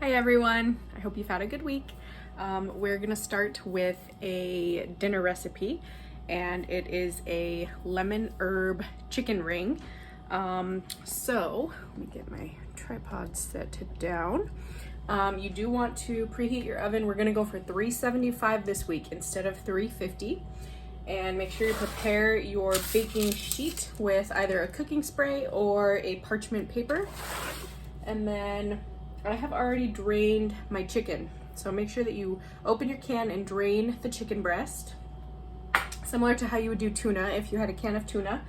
Hi everyone, I hope you've had a good week. We're gonna start with a dinner recipe, and it is a lemon herb chicken ring. So let me get my tripod set down. You do want to preheat your oven. We're gonna go for 375 this week instead of 350. And make sure you prepare your baking sheet with either a cooking spray or a parchment paper. And then I have already drained my chicken. So make sure that you open your can and drain the chicken breast, similar to how you would do tuna if you had a can of tuna.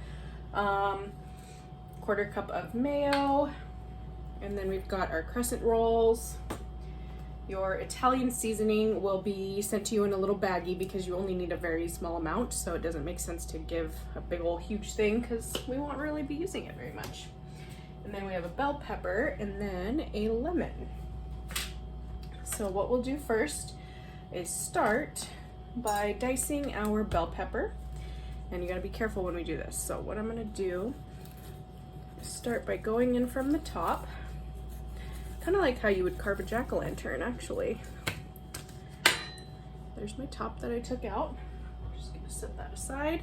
Quarter cup of mayo, and then we've got our crescent rolls. Your Italian seasoning will be sent to you in a little baggie because you only need a very small amount, so it doesn't make sense to give a big old huge thing because we won't really be using it very much. And then we have a bell pepper and then a lemon. So what we'll do first is start by dicing our bell pepper. And you gotta be careful when we do this. So what I'm gonna do is start by going in from the top. Kind of like how you would carve a jack-o'-lantern, actually. There's my top that I took out. I'm just gonna set that aside.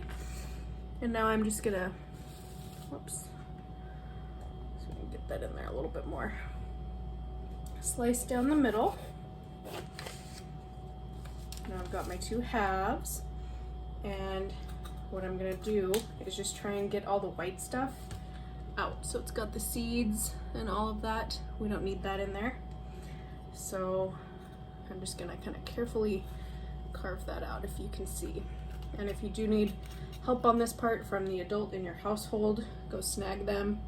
And now I'm just gonna, whoops. So we can get that in there a little bit more. Slice down the middle. Now I've got my two halves. And what I'm gonna do is just try and get all the white stuff out. So it's got the seeds and all of that. We don't need that in there. So I'm just gonna kind of carefully carve that out, if you can see. And if you do need help on this part from the adult in your household, go snag them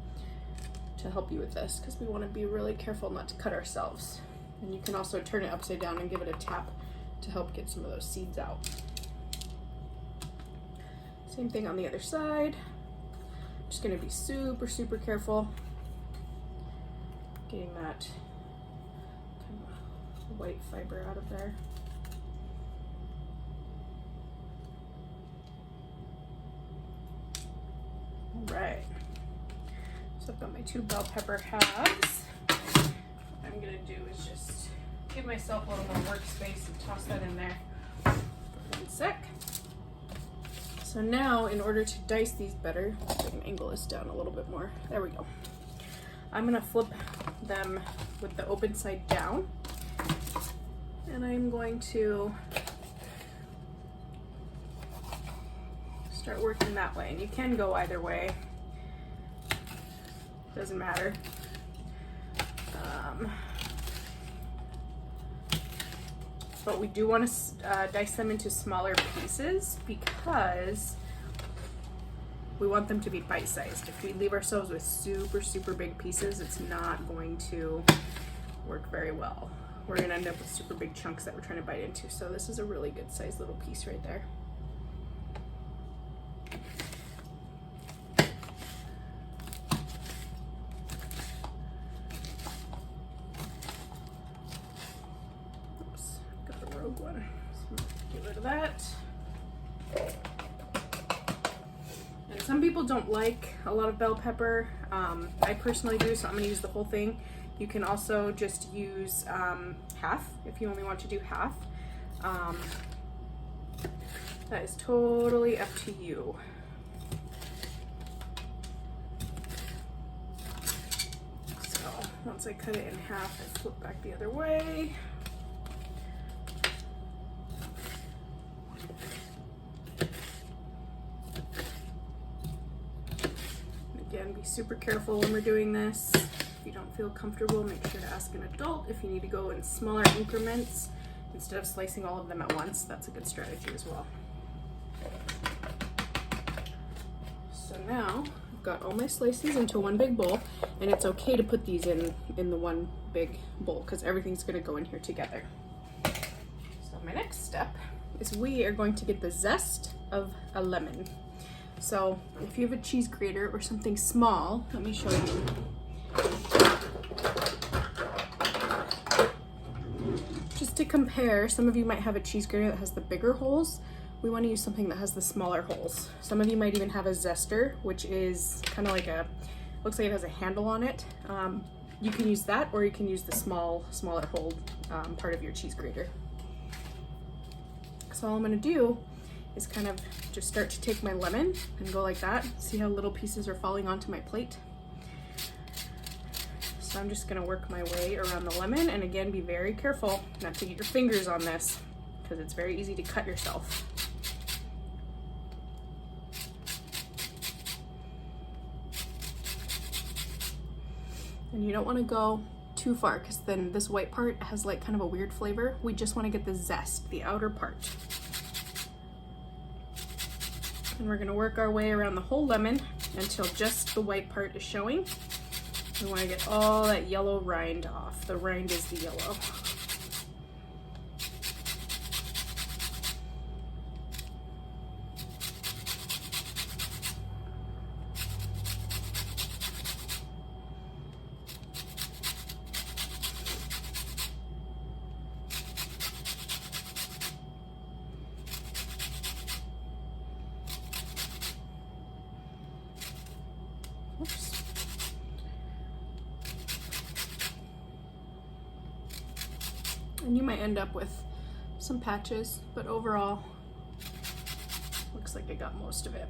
to help you with this, because we want to be really careful not to cut ourselves. And you can also turn it upside down and give it a tap to help get some of those seeds out. Same thing on the other side. Just gonna be super, super careful getting that kind of white fiber out of there. All right, so I've got my two bell pepper halves. What I'm gonna do is just give myself a little more workspace and toss that in there for 1 sec. So now, in order to dice these better, I can angle this down a little bit more. There we go. I'm gonna flip them with the open side down, and I'm going to start working that way. And you can go either way, doesn't matter. But we do want to dice them into smaller pieces because we want them to be bite-sized. If we leave ourselves with super, super big pieces, it's not going to work very well. We're going to end up with super big chunks that we're trying to bite into. So this is a really good sized little piece right there. One. So get rid of that. And some people don't like a lot of bell pepper. I personally do, so I'm going to use the whole thing. You can also just use half if you only want to do half. That is totally up to you. So once I cut it in half, I flip back the other way. Again, be super careful when we're doing this. If you don't feel comfortable, make sure to ask an adult. If you need to go in smaller increments instead of slicing all of them at once, that's a good strategy as well. So now I've got all my slices into one big bowl, and it's okay to put these in the one big bowl because everything's going to go in here together. So my next step is we are going to get the zest of a lemon. So if you have a cheese grater or something small, let me show you. Just to compare, some of you might have a cheese grater that has the bigger holes. We want to use something that has the smaller holes. Some of you might even have a zester, which is kind of like looks like it has a handle on it. you can use that, or you can use the smaller hole part of your cheese grater. So all I'm gonna do is kind of just start to take my lemon and go like that. See how little pieces are falling onto my plate? So I'm just gonna work my way around the lemon, and again, be very careful not to get your fingers on this because it's very easy to cut yourself. And you don't want to go too far because then this white part has like kind of a weird flavor. We just want to get the zest, the outer part. And we're going to work our way around the whole lemon until just the white part is showing. We want to get all that yellow rind off. The rind is the yellow. Oops. And you might end up with some patches, but overall, looks like I got most of it.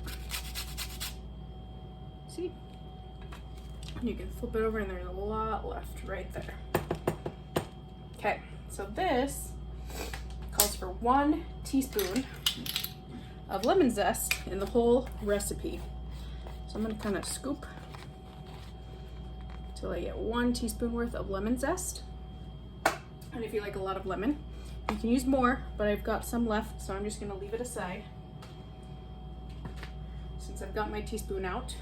See? And you can flip it over and there's a lot left right there. Okay, so this calls for 1 teaspoon of lemon zest in the whole recipe. So I'm gonna kind of scoop till I get 1 teaspoon worth of lemon zest. And if you like a lot of lemon, you can use more, but I've got some left, so I'm just gonna leave it aside. Since I've got my teaspoon out,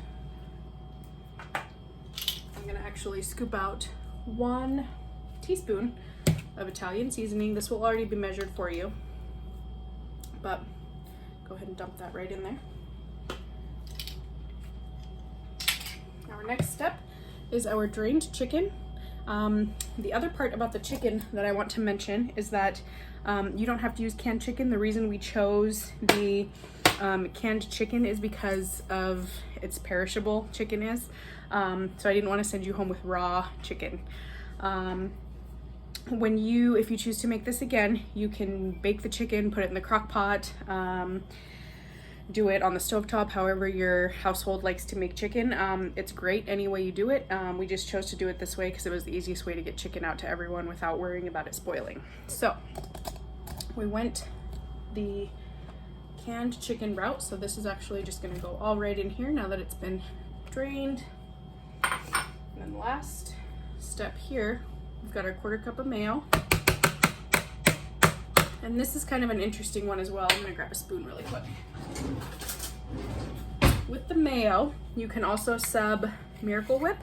I'm gonna actually scoop out 1 teaspoon of Italian seasoning. This will already be measured for you, but go ahead and dump that right in there. Our next step is our drained chicken. The other part about the chicken that I want to mention is that you don't have to use canned chicken. The reason we chose the canned chicken is because of its perishable chicken is. So I didn't want to send you home with raw chicken. If you choose to make this again, you can bake the chicken, put it in the crock pot, do it on the stovetop, however your household likes to make chicken. It's great any way you do it. We just chose to do it this way because it was the easiest way to get chicken out to everyone without worrying about it spoiling. So we went the canned chicken route. So this is actually just gonna go all right in here now that it's been drained. And then the last step here, we've got our 1/4 cup of mayo. And this is kind of an interesting one as well. I'm gonna grab a spoon really quick. With the mayo, you can also sub Miracle Whip.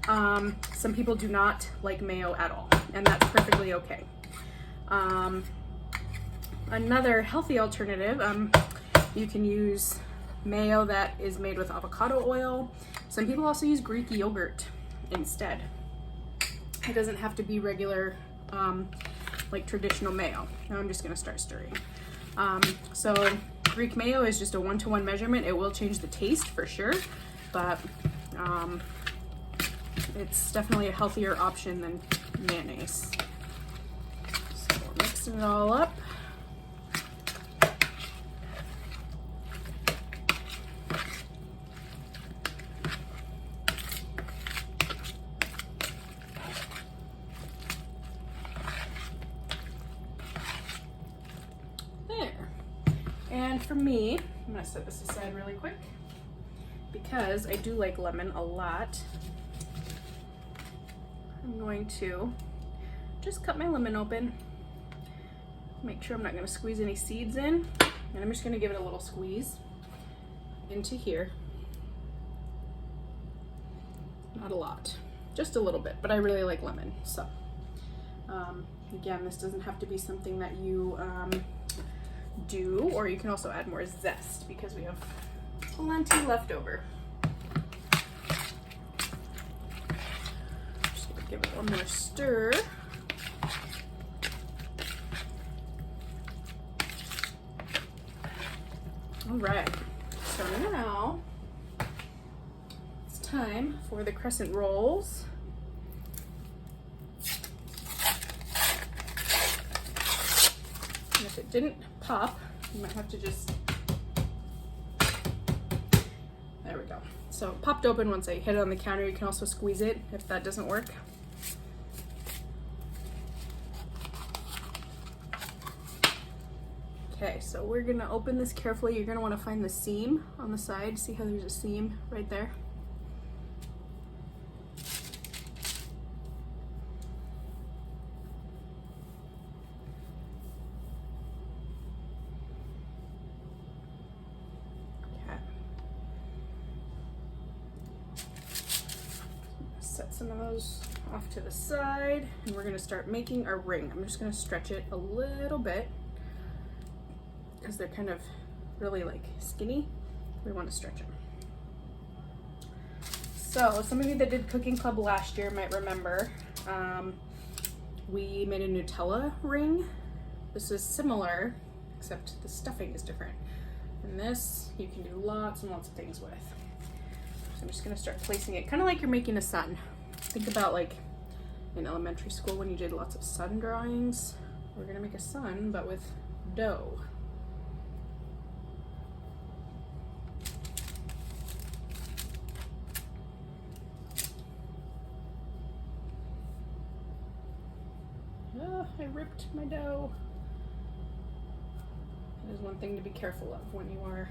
Some people do not like mayo at all, and that's perfectly okay. Another healthy alternative, you can use mayo that is made with avocado oil. Some people also use Greek yogurt instead. It doesn't have to be regular, like traditional mayo. Now I'm just gonna start stirring. So Greek mayo is just a 1-to-1 measurement. It will change the taste for sure, but it's definitely a healthier option than mayonnaise. So we're mixing it all up. And for me, I'm gonna set this aside really quick because I do like lemon a lot. I'm going to just cut my lemon open, make sure I'm not gonna squeeze any seeds in, and I'm just gonna give it a little squeeze into here. Not a lot, just a little bit, but I really like lemon. So again, this doesn't have to be something that you do, or you can also add more zest because we have plenty left over. Just gonna give it one more stir. All right, so now it's time for the crescent rolls. didn't pop. You might have to just, there we go. So it popped open once I hit it on the counter. You can also squeeze it if that doesn't work. Okay, so we're gonna open this carefully. You're gonna wanna find the seam on the side. See how there's a seam right there? Okay. Set some of those off to the side, and we're gonna start making our ring. I'm just gonna stretch it a little bit, because they're kind of really like skinny. We want to stretch them. So some of you that did cooking club last year might remember we made a Nutella ring. This is similar, except the stuffing is different. And this you can do lots and lots of things with. So I'm just gonna start placing it kind of like you're making a sun. Think about like in elementary school when you did lots of sun drawings. We're gonna make a sun, but with dough. Oh, I ripped my dough. That is one thing to be careful of when you are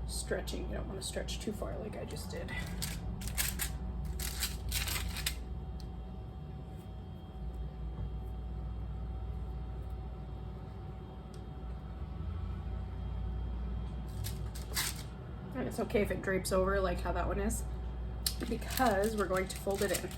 stretching. You don't want to stretch too far like I just did. And it's okay if it drapes over like how that one is, because we're going to fold it in.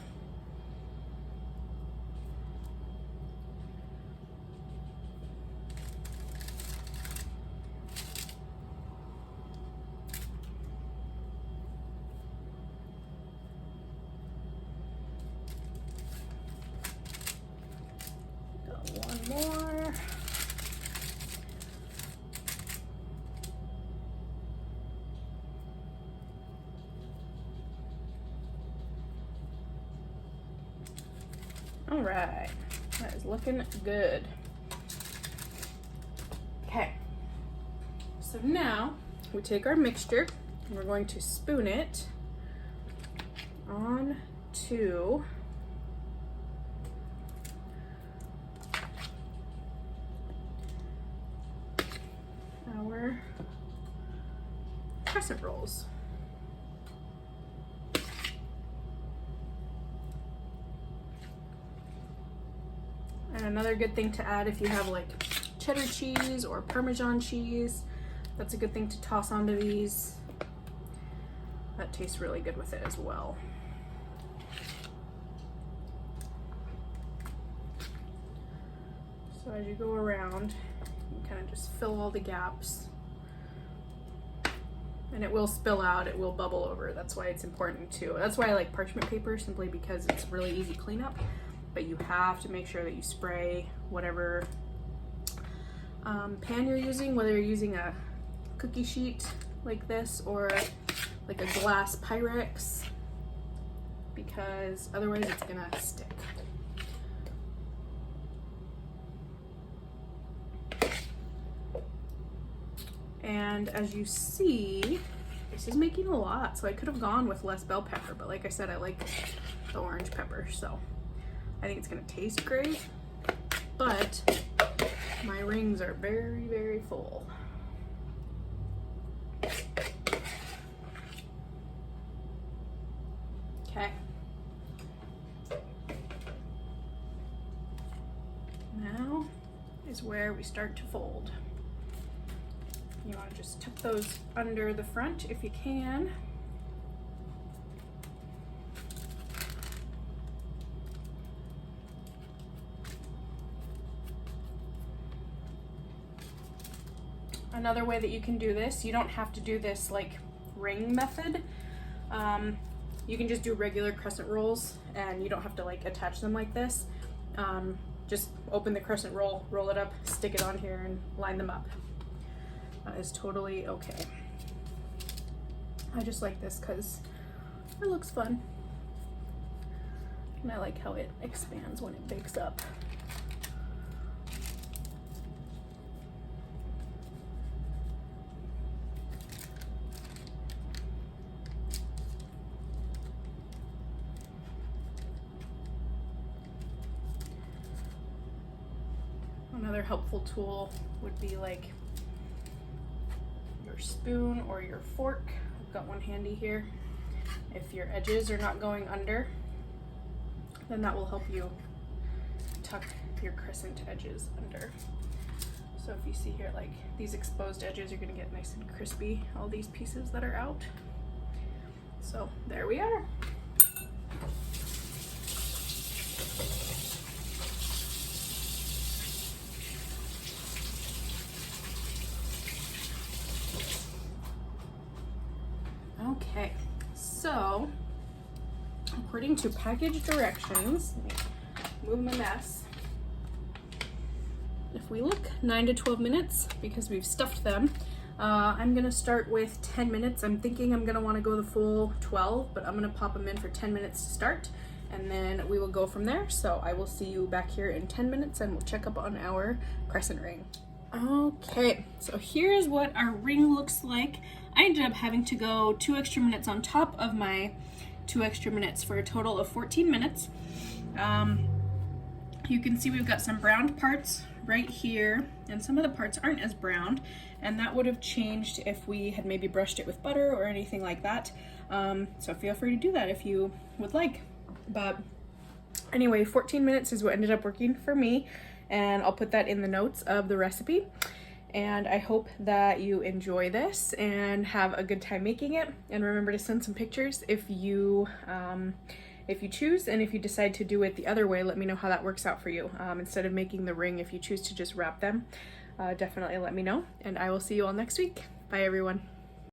One more. All right, that is looking good. Okay, so now we take our mixture and we're going to spoon it onto our crescent rolls. And another good thing to add, if you have like cheddar cheese or Parmesan cheese, that's a good thing to toss onto these. That tastes really good with it as well. So as you go around, you kind of just fill all the gaps. And it will spill out, it will bubble over. That's why it's important too. That's why I like parchment paper, simply because it's really easy cleanup. But you have to make sure that you spray whatever pan you're using, whether you're using a cookie sheet like this or like a glass Pyrex, because otherwise it's gonna stick. And as you see, this is making a lot, so I could have gone with less bell pepper, but like I said, I like the orange pepper, so I think it's gonna taste great, but my rings are very, very full. Okay. Now is where we start to fold. You want to just tuck those under the front if you can. Another way that you can do this, you don't have to do this like ring method. You can just do regular crescent rolls and you don't have to like attach them like this. Just open the crescent roll, roll it up, stick it on here and line them up. That is totally okay. I just like this because it looks fun. And I like how it expands when it bakes up. Another helpful tool would be like your spoon or your fork. I've got one handy here. If your edges are not going under, then that will help you tuck your crescent edges under. So if you see here, like these exposed edges, you're gonna get nice and crispy, all these pieces that are out. So there we are. Okay, so according to package directions, let me move my mess. If we look 9 to 12 minutes, because we've stuffed them, I'm gonna start with 10 minutes. I'm thinking I'm gonna wanna go the full 12, but I'm gonna pop them in for 10 minutes to start, and then we will go from there. So I will see you back here in 10 minutes and we'll check up on our crescent ring. Okay, so here's what our ring looks like. I ended up having to go 2 extra minutes on top of my 2 extra minutes for a total of 14 minutes. You can see we've got some browned parts right here, and some of the parts aren't as browned, and that would have changed if we had maybe brushed it with butter or anything like that. So feel free to do that if you would like. But anyway, 14 minutes is what ended up working for me, and I'll put that in the notes of the recipe. And I hope that you enjoy this and have a good time making it. And remember to send some pictures if you choose, and if you decide to do it the other way, let me know how that works out for you. Instead of making the ring, if you choose to just wrap them, definitely let me know. And I will see you all next week. Bye everyone.